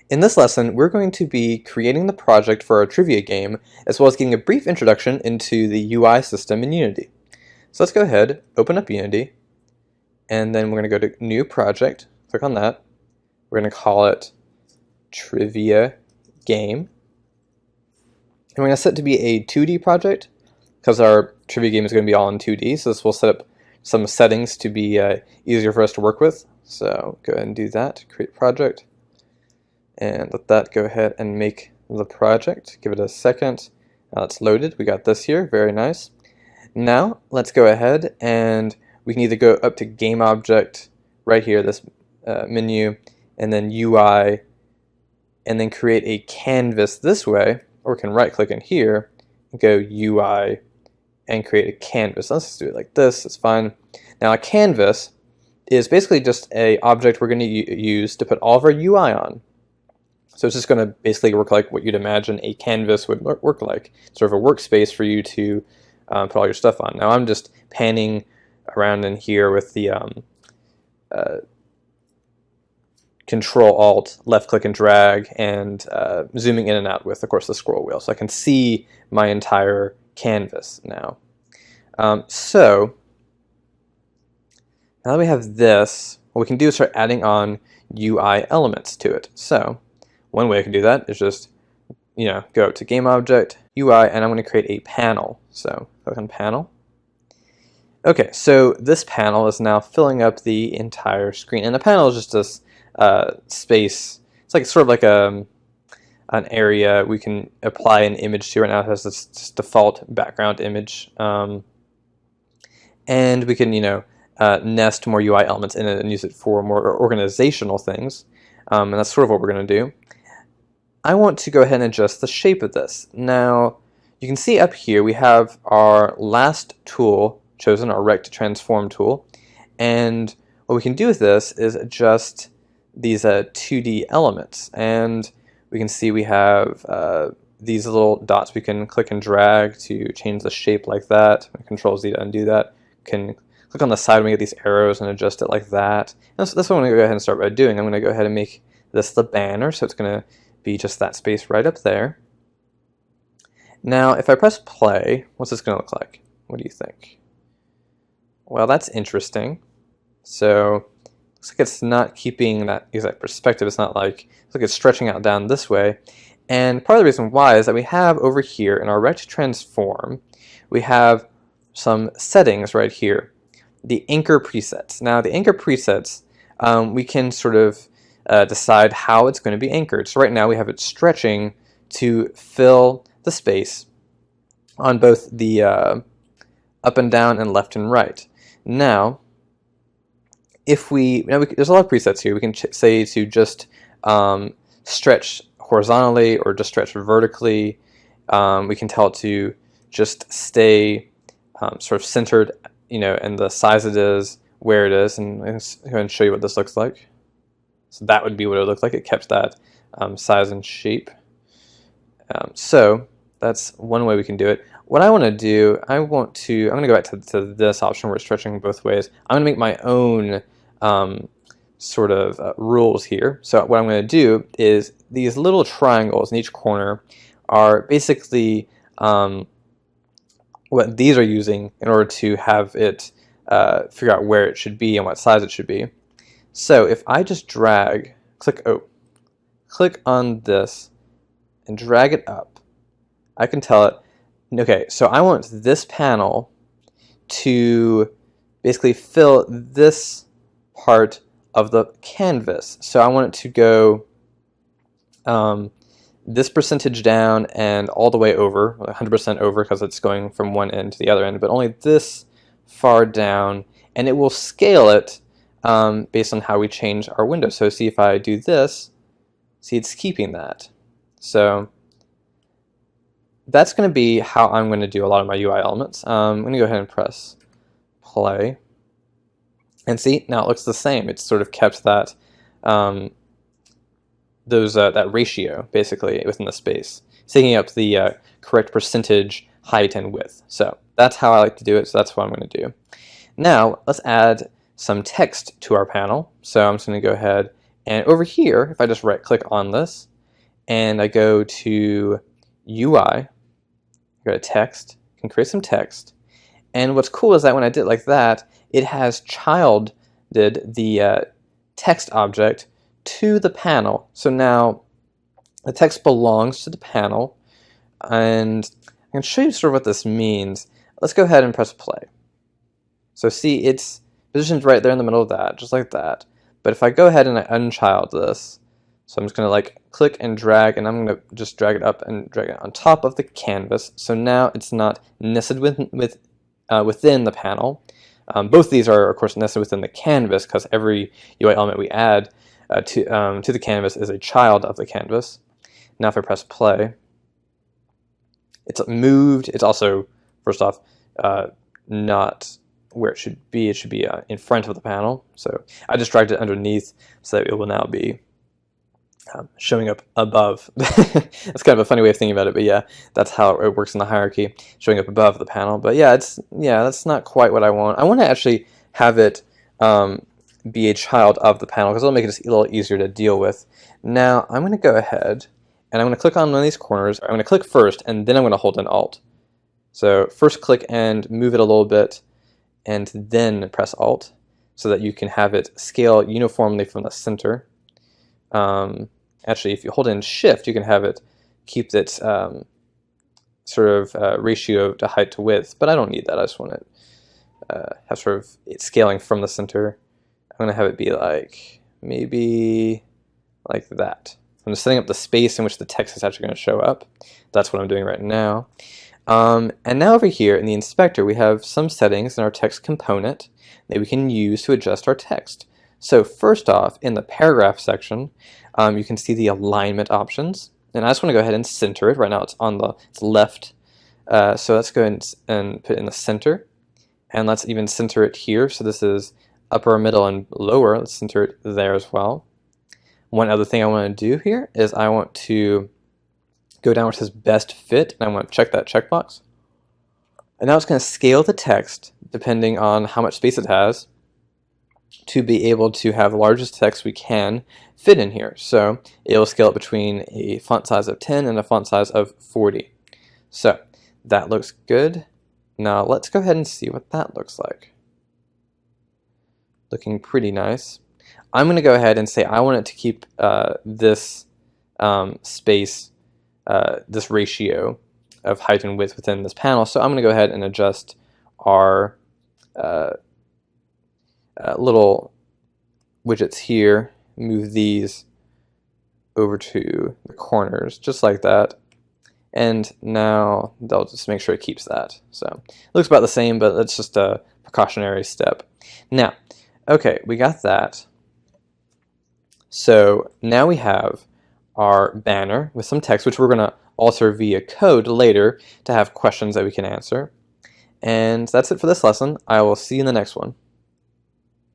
In this lesson, we're going to be creating the project for our trivia game, as well as getting a brief introduction into the UI system in Unity. So let's go ahead, open up Unity, and then we're going to go to New Project, click on that. We're going to call it Trivia Game. And we're going to set it to be a 2D project, because our trivia game is going to be all in 2D, so this will set up some settings to be easier for us to work with. So go ahead and do that, create project. And let that go ahead and make the project. Give it a second. Now it's loaded. We got this here. Very nice. Now let's go ahead and we can either go up to Game Object right here, this menu, and then UI, and then create a canvas this way, or we can right click in here and go UI and create a canvas. Let's just do it like this. It's fine. Now a canvas is basically just an object we're going to use to put all of our UI on. So it's just going to basically work like what you'd imagine a canvas would work like, sort of a workspace for you to put all your stuff on. Now I'm just panning around in here with the Control-Alt, left-click and drag, and zooming in and out with, of course, the scroll wheel. So I can see my entire canvas now. So now that we have this, what we can do is start adding on UI elements to it. So one way I can do that is just, go to Game Object, UI, and I'm going to create a panel. So click on Panel. Okay, so this panel is now filling up the entire screen, and the panel is just this space. It's like sort of like an area we can apply an image to. Right now it has this default background image, and we can nest more UI elements in it and use it for more organizational things, and that's sort of what we're going to do. I want to go ahead and adjust the shape of this. Now you can see up here we have our last tool chosen, our Rect Transform tool, and what we can do with this is adjust these 2D elements, and we can see we have these little dots we can click and drag to change the shape like that. Control Z to undo that. Can click on the side when we get these arrows and adjust it like that. And that's what I'm going to go ahead and start by doing. I'm going to go ahead and make this the banner, so it's going to be just that space right up there. Now if I press play, what's this going to look like? What do you think? Well, that's interesting. So looks like it's not keeping that exact perspective. It's not like it's stretching out down this way. And part of the reason why is that we have over here in our Rect Transform, we have some settings right here. The anchor presets. Now the anchor presets, we can sort of decide how it's going to be anchored. So right now we have it stretching to fill the space on both the up and down and left and right. Now, if there's a lot of presets here. We can say to just stretch horizontally or just stretch vertically. We can tell it to just stay sort of centered, and the size it is, where it is, and let's go ahead and show you what this looks like. So that would be what it would look like. It kept that size and shape. So that's one way we can do it. What I want to do, I'm going to go back to this option where it's stretching both ways. I'm going to make my own sort of rules here. So what I'm going to do is these little triangles in each corner are basically what these are using in order to have it figure out where it should be and what size it should be. So if I just drag, click on this and drag it up, I can tell it, okay, so I want this panel to basically fill this part of the canvas. So I want it to go this percentage down and all the way over, 100% over, because it's going from one end to the other end, but only this far down, and it will scale it based on how we change our window. So see, if I do this, see, it's keeping that. So that's going to be how I'm going to do a lot of my UI elements. I'm going to go ahead and press play. And see, now it looks the same. It's sort of kept that that ratio basically within the space, taking up the correct percentage height and width. So that's how I like to do it. So that's what I'm going to do. Now let's add some text to our panel. So I'm just going to go ahead And over here, if I just right click on this and I go to UI, go to text, I can create some text. And what's cool is that when I did it like that, it has childed the text object to the panel. So now the text belongs to the panel, and I can show you sort of what this means. Let's go ahead and press play. So see, it's positioned right there in the middle of that, just like that. But if I go ahead and I unchild this, so I'm just going to like click and drag, and I'm going to just drag it up and drag it on top of the canvas. So now it's not nested within the panel. Both these are, of course, nested within the canvas because every UI element we add to the canvas is a child of the canvas. Now if I press play, it's moved. It's also, first off, not where it should be. It should be in front of the panel. So I just dragged it underneath so that it will now be showing up above. That's kind of a funny way of thinking about it, but yeah, that's how it works in the hierarchy, showing up above the panel. But yeah, that's not quite what I want. I want to actually have it be a child of the panel because it'll make it just a little easier to deal with. Now I'm going to go ahead and I'm going to click on one of these corners. I'm going to click first, and then I'm going to hold an Alt. So first click and move it a little bit, and then press Alt so that you can have it scale uniformly from the center. Actually, if you hold in Shift, you can have it keep its sort of ratio to height to width, but I don't need that. I just want it have sort of it scaling from the center. I'm going to have it be like maybe like that. I'm just setting up the space in which the text is actually going to show up. That's what I'm doing right now. And now over here in the inspector, we have some settings in our text component that we can use to adjust our text. So first off, in the paragraph section, you can see the alignment options. And I just want to go ahead and center it. Right now it's on it's left. So let's go ahead and put it in the center. And let's even center it here. So this is upper, middle, and lower. Let's center it there as well. One other thing I want to do here is I want to go down where it says best fit, and I want to check that checkbox. And now it's going to scale the text depending on how much space it has to be able to have the largest text we can fit in here. So it'll scale it between a font size of 10 and a font size of 40. So that looks good. Now let's go ahead and see what that looks like. Looking pretty nice. I'm going to go ahead and say I want it to keep this space, this ratio of height and width within this panel. So I'm going to go ahead and adjust our little widgets here, move these over to the corners, just like that. And now they'll just make sure it keeps that. So it looks about the same, but that's just a precautionary step. Now, okay, we got that. So now we have our banner with some text, which we're going to alter via code later to have questions that we can answer. And that's it for this lesson. I will see you in the next one.